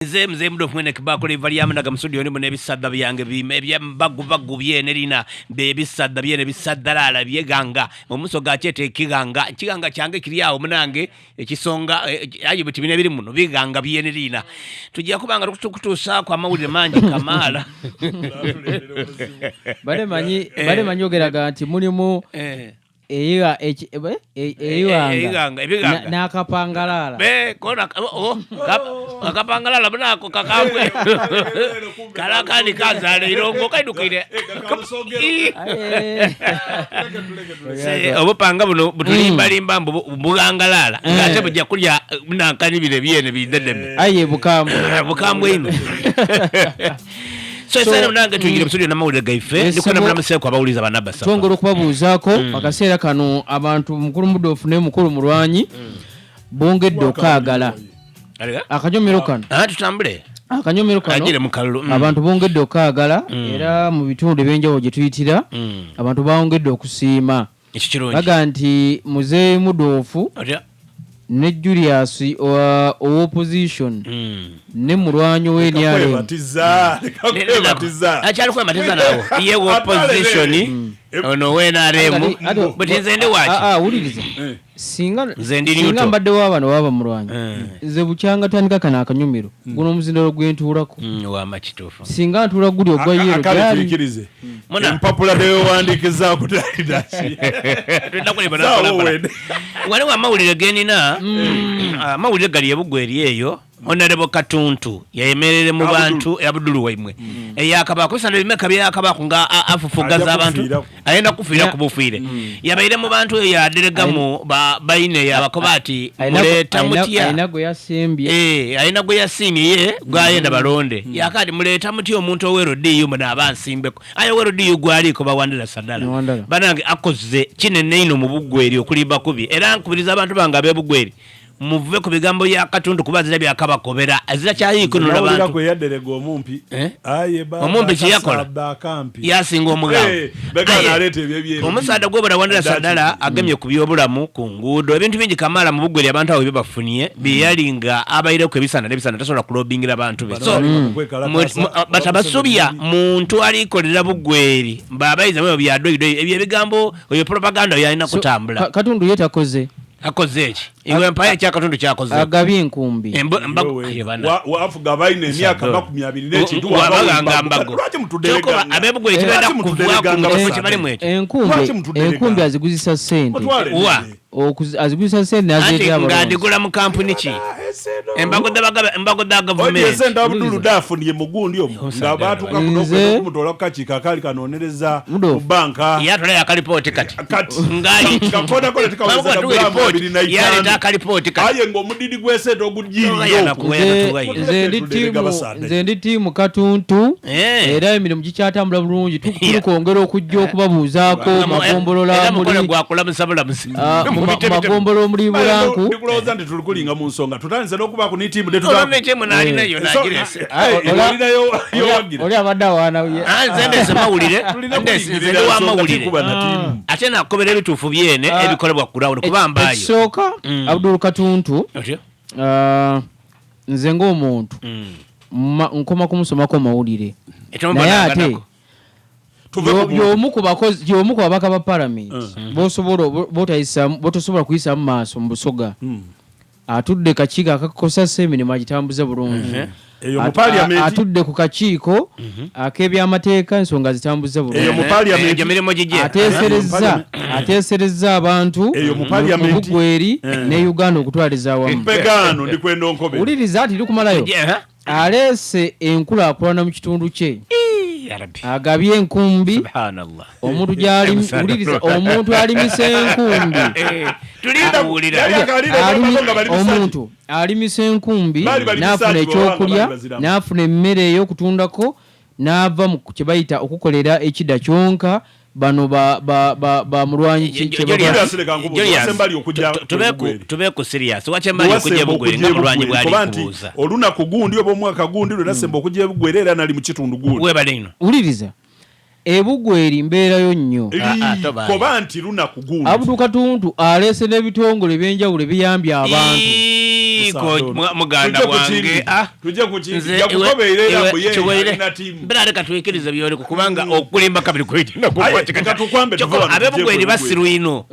Mzee mdofu mwene kibakule ivaliamu na gamsudio ni mwene bisada byange bya mbagu byene lina bisada byene bisadalala byeganga omuso gachete kiganga kyange kiri awo munange ekisonga ayo biti bine biri muno biganga byene lina tugiye kubanga kutusa kwa mawulire manji kamala bale manyi ogeraga nti mulimu n'akapangalala akapangalala bunako kakangwe kalakani kazale irongo kaidukire obupanga buno butulimbalimba bugangalala ngate bujja kulya bunankanibire byene bidedeme aye bukambwe ino so sana mnange tuingire msudi na mawulire gaife ndiko na mnamuseko abawuliza banabasa twongera okubabuuzaako akaseera kano abantu mukulu mudofu ne mukulu mulwanyi bongedde okaagala akanyomero kano tutambule akanyomero kano ajire mukalulu abantu bongedde okaagala era mu bitundu ebyenjawulo gye tuyitira abantu bongedde okusiima baga nti muzeeyi mudofu ne Julius opposition ne mulwanyi we nyale achali kwa matiza nawo ye opposition ono we naremu butinze ndi wachi uliriza singa mbadde wabano waba mulwanyi nze bukyanga tandika kana akanyumiro guno muzindalo gwentulako wa machitofu singa ntula guli ogwa yero gari mona mpapula dewe wandikiza kutalidachi twenda kule bana wale wa mawulire genina mawulire gali yebugweri eyo Honorable Katuntu yayemerere mu bantu Abdulu waimwe yakabako sanda bimeka byakabako nga afufugaza abantu ayenda kufira kubufire yabaire mu bantu ya delegamo baine yabakobati muleta mutia ayinago yasembye ayinago yasimye ye gwayenda balonde yakadi muleta mutia omuntu owero diyu muna abansimbe ayo wero diyu gwali ko bawandira sadala banange akoze kinene ino mu bugweri okuliba kubi era nkubiriza abantu banga bebugweri muve ku bigambo ya Katuntu kubazira byakabakobera azira cyayiko no abantu ko yaderego omumpi aye ba omumpi kiyakola yasinga omugambo begana alete byebye omusada gobora wandira sadala agemye ku byobulamu ku ngudo ebintu bingi kamala mu bugweri abantu awo bibafuniye biyalinga abayire ku ebisana nebisana tasobola kulobingira abantu be so batabasubya muntu alikolera bugweri babayiza mwe byadoido ebyo bigambo oyo propaganda yalina kutambula Katuntu yetakoze akoze eki iwe mpaya kya Katuntu kyakoze agabye enkumbi wafuga baine emyaka 20 n'ekintu wabaganga mbago kyokoma abebugwe ekibenda kuvuga ku ngabo kibali mwete enkumbi aziguzisa sente aziguzisa sente azete abo ngadigula mu kampuni ki embago da government oyesenda Abdulu dafuniye mugundi omwo ngabatu kakuno kumutola kachika kali kanonereza mu banka yatola yakalipoti kati ngali kakoda kole tikaweza yale takalipoti kati aye ngo mudidi gwesente ogujiri nze ndi timu Katuntu era emirimu gikyatambula bulungi tukongera okujja okubabuuzaako magombolola muri gwakula musabula magombolo muri bulanku ndikuloza ndi tulikulinga mu nsonga tutanze nokuba ku ni timu de tutamwe nalina yo nagirese olina yo wagira oli abadawana nze semawulire nze wa mawulire ate nakobera ebituufu byene ebikolebwa kurawuno kubambayo soka Abdul Katuntu nze ng'omuntu nkoma kumusomako mawulire naye ate y'omu ku babaka ba parliament botosobola kuyisa mu maaso mu busoga atudde kakiiko akakosa emirimu agitambuza bulungi atudde ku kakiiko ak'ebyamateeka ensonga zitambuza bulungi ateeserezza abantu mu bugweri ne Uganda okutwaliza awamu wuliriza ati likumalayo aleese enkulaakulana mu kitundu kye agabye enkumbi omuntu alimisa enkumbi omuntu alimisa enkumbi n'afuna ekyokulya n'afuna emmere ey'okutundako n'ava mu kye bayita okukolera ekida kyonka bano ba mulwanyi tubeku serious wachembali okujja bugwere nga mulwanyi bwali kubuuza oluna kugundi obo mwaka gundi lwe nasemba okujja bugwere era nali mu kitundu gundi webalino uliriza ebugweri mbeerayo nnyo koba nti luna kugundi Abdul Katuntu alese n'ebitongole ebyenjawulo ebiyambye abantu Kiko muganda wange tujja kukinzi yakukobeera era buye na timu bera reka twekirize byole kubanga okulimba kabiri kwetina kukwamba abebugweri basirwino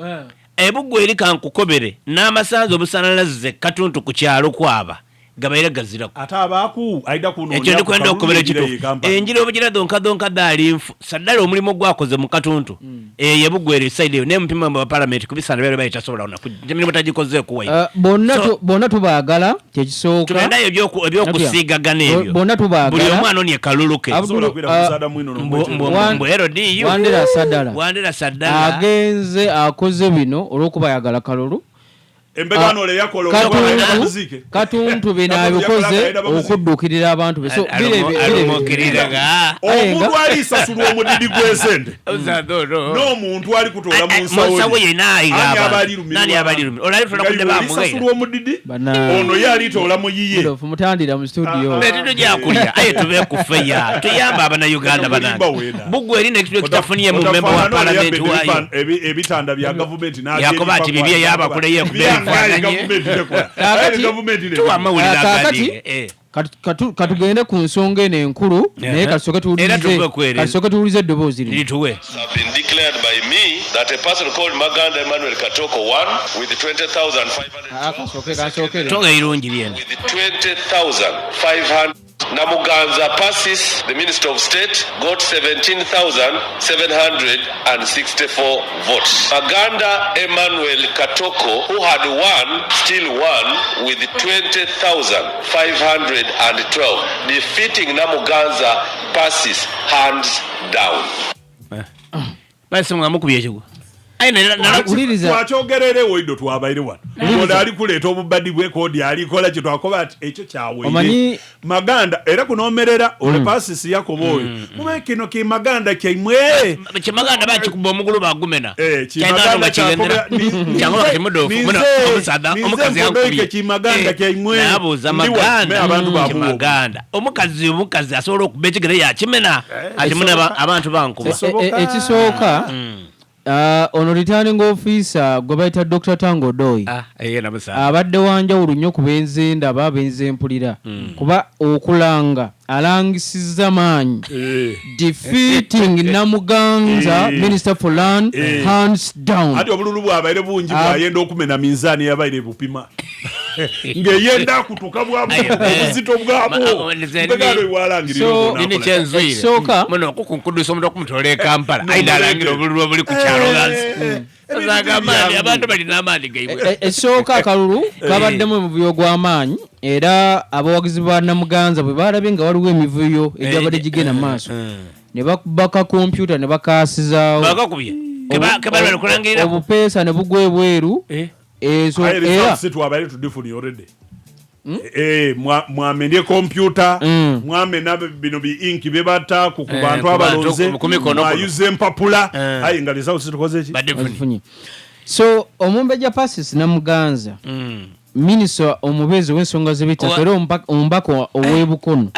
ebugweri kankukobere n'amasanzo obusanalaze katuntu ku kyalo kwaba gabaire gazira ata abaku aida kuno ekyo ndikwenda okubera kitufu enjira obugira donka dali nfu saddala omulimo gwakoze mu katuntu yebugweri side ne mpima mu parliament kubisana bere bayita sobola ona kujemira batagikoze kuwa bonna tubaagala kyekisooka tubenda ebyokusiiga ganebyo bonna tubaagala buli omwana oni ekaluluke sobola kwira musada mwino mbo erodi wandera saddala agenze akoze bino olwokubayagala kalulu embegano le yakolo muzike katuntu binabikoze okuddukirira abantu be so birebiriraga omuntu ali sasulwa omudidi gwesende no muntu ali kutola mu nsawo nani abaliru olali tola kudde bamugaye sasulwa omudidi ono yali tola mu yiye ndo mutandira mu studio letido jakulya aye tube kufeya tuyamba abana Uganda bana bugweri next week tafuniye mu member wa parliament wayo ebitanda bya government na yakobati bibiye yaba kule ye katugende ku nsonga eno enkulu naye kasooke tuwulize eddoboozi lituwe tonga irungi lyena Namuganza Passis, the Minister of State, got 17,764 votes. Maganda Emmanuel Katoko, who had won, still won with 20,512, defeating Namuganza Passis hands down. Basi mwamukubiye chigo. twakyogerere oido twabaire wano oda ali kuleeta obubadi bwekodi alikola kyetwakoba ati ekyo kyaweire maganda era kunomerera ole pasisi yakoboyo mube kino ki maganda kyaimwe kimaganda bakikuba omugulu bagumena kimaganda kyakoba omukazi yankubiye kimaganda kyaimwe nabuza maganda omukazi asobola okuba ekigere yakimena ati muna abantu bankuba ekisooka ono returning officer gwe bayita Dr. Tango Doi abadde wanjawulo nnyo ku benzenda abenze mpulira kuba okulanga alangisiza maanyi defeating Namuganza Minister for Land hands down ati obululu bwabaire bungi bwayenda okumena minzaani yabaire bupima ngeyenda kutuka bwabu obuzito bwabo mbegalo iwalangiriro nini kyenzwire soka muno okukunkudusa omuntu okumutoola Kampala aida alangira obululu obuli ku kyalo gansi zagamani abantu balina amaani gaibwe esooka akalulu kabaddemu emivuyo gw'amaanyi era abawagizi ba Namuganza bwe balabye nga waliwo emivuyo egyabadde gigenda mu maaso ne bakubaka kompyuta ne bakaasizaawo obupeesa ne bugwa ebweru era twabaire tudifuni already mwamendye kompyuta mwamena bino bi-ink bebata ku bantu abalonze mwayuza empapula aye nga lisawo situkoze ki so omumbejja Passis Namuganza minisita omubeezi w'ensonga z'ebitaka era omubaka ow'ebukono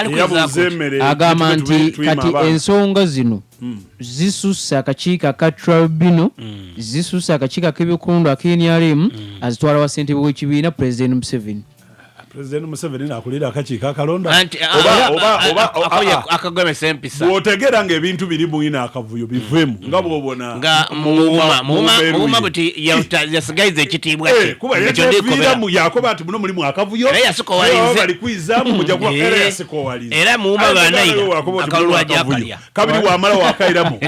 agamba nti kati ensonga zino zisusse akakiiko aka tribunal zisusse akakiiko ak'eby'okulonda ak'NRM azitwala wa ssentebe w'ekibiina President Museveni President Museveni nakulira akakiiko akalonda akagomesa empisa bw'otegeera ng'ebintu biri muyina akavuyo bivemu nga bw'obona nga muuma buti yasigayiza ekitiibwa kuba yateviiramu yakoba ati muno mulimu akavuyo bali kwizaamu mujja kuba era yasikowaliza era muuma banaira akalulu ajja akalya kabiri wamala wakayiramu